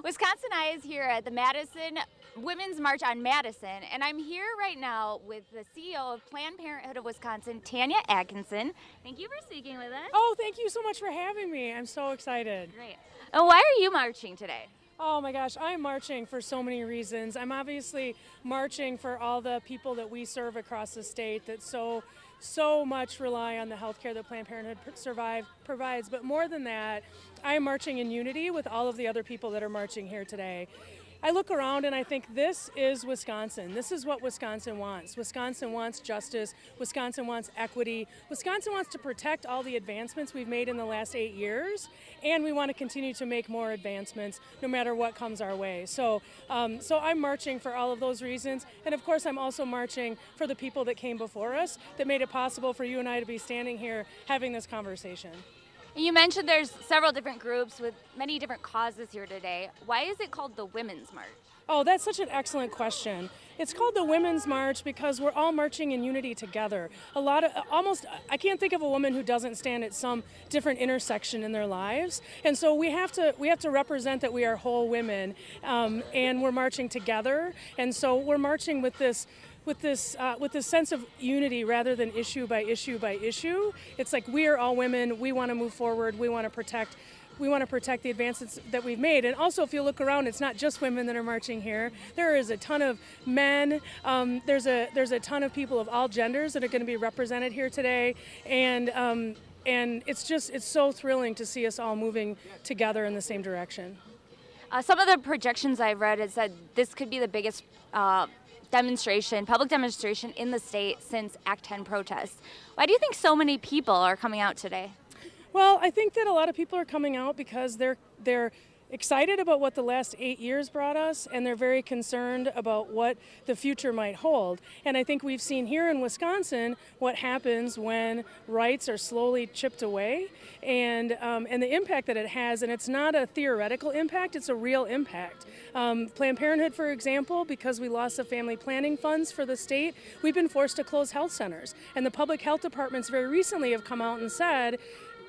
WisconsinEye is here at the Madison Women's March on Madison, and I'm here right now with the CEO of Planned Parenthood of Wisconsin, Tanya Atkinson. Thank you for speaking with us. Oh, thank you so much for having me. I'm so excited. Great. And why are you marching today? Oh my gosh, I'm marching for so many reasons. I'm obviously marching for all the people that we serve across the state that so much rely on the health care that Planned Parenthood provides. But more than that, I am marching in unity with all of the other people that are marching here today. I look around and I think this is Wisconsin. This is what Wisconsin wants. Wisconsin wants justice. Wisconsin wants equity. Wisconsin wants to protect all the advancements we've made in the last 8 years, and we want to continue to make more advancements no matter what comes our way. So I'm marching for all of those reasons, and of course I'm also marching for the people that came before us that made it possible for you and I to be standing here having this conversation. You mentioned there's several different groups with many different causes here today. Why is it called the Women's March? Oh, that's such an excellent question. It's called the Women's March because we're all marching in unity together. I can't think of a woman who doesn't stand at some different intersection in their lives. And so we have to represent that we are whole women, and we're marching together. And so we're marching with this sense of unity rather than issue by issue by issue. It's like we are all women. We want to move forward. We want to protect the advances that we've made. And also, if you look around, it's not just women that are marching here. There is a ton of men. There's a ton of people of all genders that are going to be represented here today. And it's so thrilling to see us all moving together in the same direction. Some of the projections I've read has said this could be the biggest public demonstration in the state since Act 10 protests. Why do you think so many people are coming out today? Well, I think that a lot of people are coming out because they're excited about what the last 8 years brought us, and they're very concerned about what the future might hold. And I think we've seen here in Wisconsin what happens when rights are slowly chipped away, and the impact that it has. And it's not a theoretical impact; it's a real impact. Planned Parenthood, for example, because we lost the family planning funds for the state, we've been forced to close health centers. And the public health departments very recently have come out and said,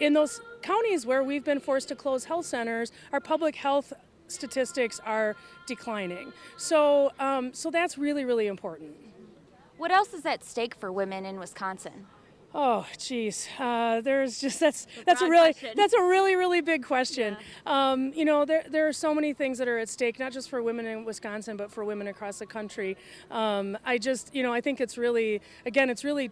in those counties where we've been forced to close health centers, our public health statistics are declining. So that's really, really important. What else is at stake for women in Wisconsin? Oh, geez. That's a really, really big question. Yeah. There are so many things that are at stake, not just for women in Wisconsin, but for women across the country. I think it's really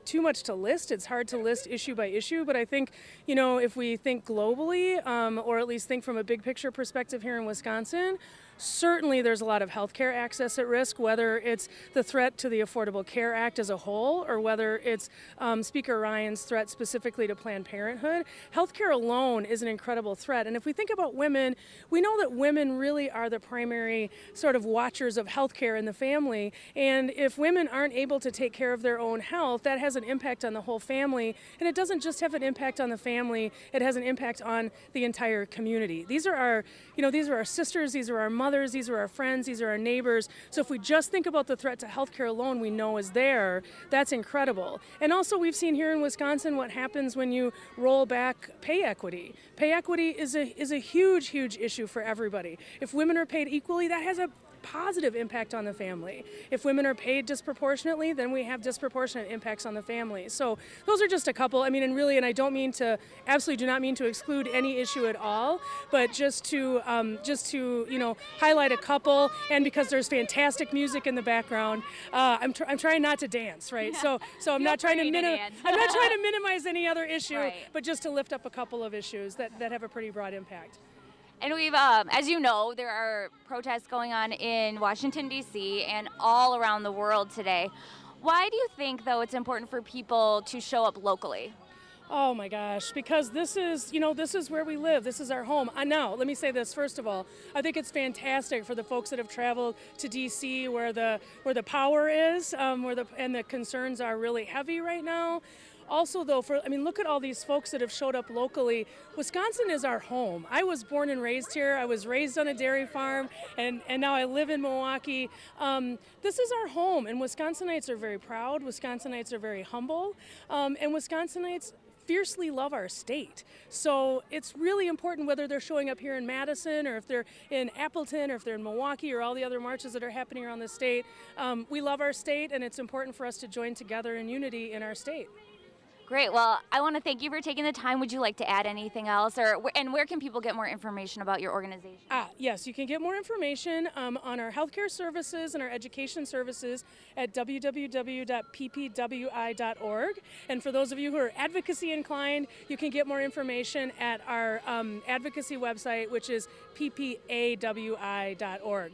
too much to list. It's hard to list issue by issue, but I think, if we think globally, or at least think from a big picture perspective here in Wisconsin, certainly there's a lot of healthcare access at risk, whether it's the threat to the Affordable Care Act as a whole or whether it's Speaker Ryan's threat specifically to Planned Parenthood. Healthcare alone is an incredible threat. And if we think about women, we know that women really are the primary sort of watchers of healthcare in the family. And if women aren't able to take care of their own health, that has an impact on the whole family. And it doesn't just have an impact on the family, it has an impact on the entire community. These are our sisters, these are our mothers, these are our friends, these are our neighbors. So if we just think about the threat to healthcare alone we know is there, that's incredible. And also we've seen here in Wisconsin what happens when you roll back pay equity. Pay equity is a huge, huge issue for everybody. If women are paid equally, that has a positive impact on the family. If women are paid disproportionately, then we have disproportionate impacts on the family. So those are just a couple. And I absolutely do not mean to exclude any issue at all, but just to highlight a couple. And because there's fantastic music in the background, I'm trying not to dance, right? So I'm not trying to minimize any other issue, Right. but just to lift up a couple of issues that have a pretty broad impact. And we've, as you know, there are protests going on in Washington, D.C. and all around the world today. Why do you think, though, it's important for people to show up locally? Oh my gosh, because this is where we live. This is our home. Now, let me say this first of all. I think it's fantastic for the folks that have traveled to D.C. where the power is, and the concerns are really heavy right now. Also, though, look at all these folks that have showed up locally. Wisconsin is our home. I was born and raised here. I was raised on a dairy farm, and now I live in Milwaukee. This is our home, and Wisconsinites are very proud. Wisconsinites are very humble, and Wisconsinites fiercely love our state. So it's really important whether they're showing up here in Madison or if they're in Appleton or if they're in Milwaukee or all the other marches that are happening around the state. We love our state, and it's important for us to join together in unity in our state. Great. Well, I want to thank you for taking the time. Would you like to add anything else? And where can people get more information about your organization? Yes, you can get more information on our healthcare services and our education services at www.ppwi.org. And for those of you who are advocacy inclined, you can get more information at our advocacy website, which is ppawi.org.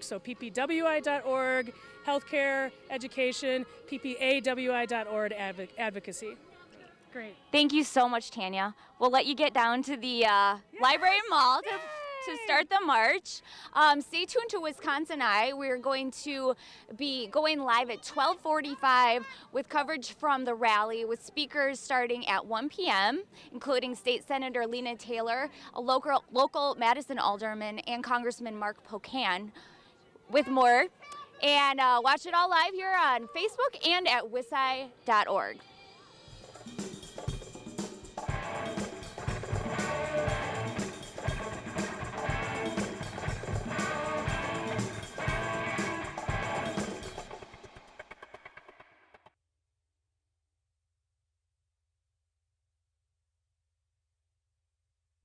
So ppwi.org, healthcare, education, ppawi.org, advocacy. Great. Thank you so much, Tanya. We'll let you get down to the library mall to start the march. Stay tuned to WisconsinEye. We're going to be going live at 12:45 with coverage from the rally with speakers starting at 1 p.m., including State Senator Lena Taylor, a local Madison alderman, and Congressman Mark Pocan, with more. And watch it all live here on Facebook and at wisconsineye.org.